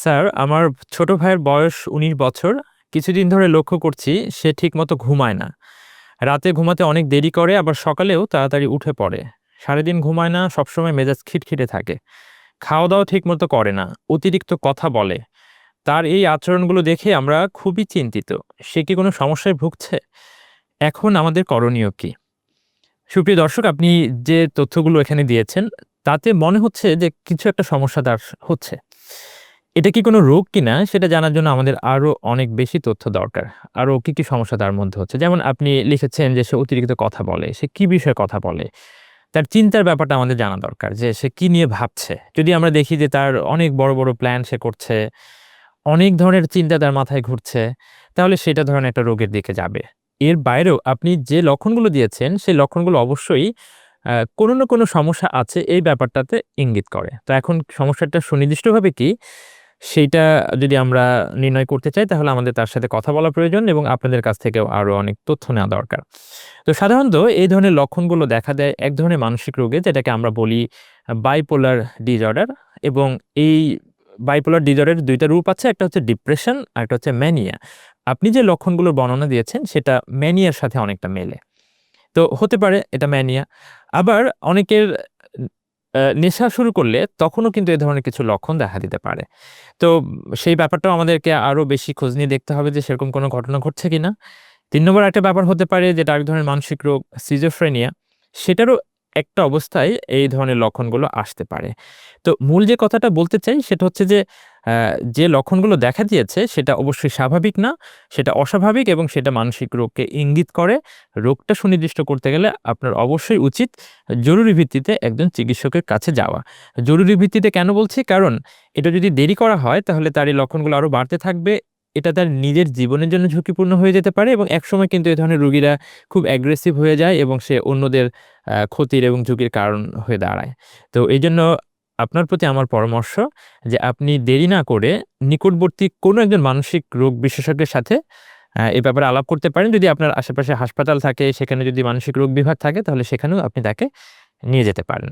Sir, আমার ছোট ভাইয়ের বয়স ১৯ বছর। কিছুদিন ধরে লক্ষ্য করছি সে ঠিকমতো ঘুমায় না। রাতে ঘুমাতে অনেক দেরি করে, আবার সকালেও তাড়াতাড়ি উঠে পড়ে। সারাদিন ঘুমায় না, সবসময় মেজাজ খিটখিটে থাকে। খাওয়া-দাওয়া ঠিকমতো করে না, অতিরিক্ত কথা বলে। তার এই আচরণগুলো দেখে আমরা খুবই চিন্তিত। সে কি কোনো সমস্যায় ভুগছে? এখন আমাদের করণীয় কি? সুপ্রিয় দর্শক, আপনি যে তথ্যগুলো এখানে দিয়েছেন, তাতে মনে হচ্ছে যে কিছু একটা সমস্যা তার হচ্ছে। এটা কি কোনো রোগ কিনা সেটা জানার জন্য আমাদের আরো অনেক বেশি তথ্য দরকার। আরো কি সমস্যা তার মধ্যে হচ্ছে? যেমন আপনি লিখেছেন যে সে অতিরিক্ত কথা বলে। সে কি বিষয়ে কথা বলে? তার চিন্তার ব্যাপারটা আমাদের জানা দরকার যে সে কি নিয়ে ভাবছে। যদি আমরা দেখি যে তার অনেক বড়, বড় প্ল্যান সে করছে, অনেক ধরনের চিন্তা তার মাথায় ঘুরছে, তাহলে সেটা ধরেন একটা রোগের দিকে যাবে। এর বাইরেও আপনি যে লক্ষণগুলো দিয়েছেন, সেই লক্ষণগুলো অবশ্যই কোনো না কোনো সমস্যা আছে এই ব্যাপারটাতে ইঙ্গিত করে। তো এখন সমস্যাটা সুনির্দিষ্টভাবে কি, সেইটা যদি আমরা নির্ণয় করতে চাই তাহলে আমাদের তার সাথে কথা বলা প্রয়োজন এবং আপনাদের কাছ থেকেও আরো অনেক তথ্য নেওয়া দরকার। তো সাধারণত এই ধরনের লক্ষণগুলো দেখা দেয় এক ধরনের মানসিক রোগে, যেটাকে আমরা বলি bipolar disorder। এবং এই bipolar disorder এর ২ টা রূপ আছে। একটা হচ্ছে ডিপ্রেশন, আরেকটা হচ্ছে ম্যানিয়া। আপনি যে লক্ষণগুলোর বর্ণনা দিয়েছেন সেটা ম্যানিয়ার সাথে অনেকটা মেলে। তো হতে পারে এটা ম্যানিয়া। আবার অনেকের নেশা শুরু করলে তখনও কিন্তু এ ধরনের কিছু লক্ষণ দেখা দিতে পারে। তো সেই ব্যাপারটাও আমাদেরকে আরো বেশি খোঁজ নিয়ে দেখতে হবে যে সেরকম কোনো ঘটনা ঘটছে কিনা। ৩ নম্বর একটা ব্যাপার হতে পারে যেটা আরেক ধরনের মানসিক রোগ, সিজোফ্রেনিয়া। সেটারও একটা অবস্থায় এই ধরনের লক্ষণগুলো আসতে পারে। তো মূল যে কথাটা বলতে চাই সেটা হচ্ছে যে যে লক্ষণগুলো দেখা দিয়েছে সেটা অবশ্যই স্বাভাবিক না, সেটা অস্বাভাবিক এবং সেটা মানসিক রোগকে ইঙ্গিত করে। রোগটা সুনির্দিষ্ট করতে গেলে আপনার অবশ্যই উচিত জরুরি ভিত্তিতে একজন চিকিৎসকের কাছে যাওয়া। জরুরি ভিত্তিতে কেন বলছি? কারণ এটা যদি দেরি করা হয় তাহলে তার এই লক্ষণগুলো আরো বাড়তে থাকবে। এটা তার নিজের জীবনের জন্য ঝুঁকিপূর্ণ হয়ে যেতে পারে এবং একসময় কিন্তু এ ধরনের রোগীরা খুব অ্যাগ্রেসিভ হয়ে যায় এবং সে অন্যদের ক্ষতির এবং ঝুঁকির কারণ হয়ে দাঁড়ায়। তো এইজন্য আপনার প্রতি আমার পরামর্শ যে আপনি দেরি না করে নিকটবর্তী কোনো একজন মানসিক রোগ বিশেষজ্ঞের সাথে এ ব্যাপারে আলাপ করতে পারেন। যদি আপনার আশেপাশে হাসপাতাল থাকে, সেখানে যদি মানসিক রোগ বিভাগ থাকে তাহলে সেখানেও আপনি তাকে নিয়ে যেতে পারেন।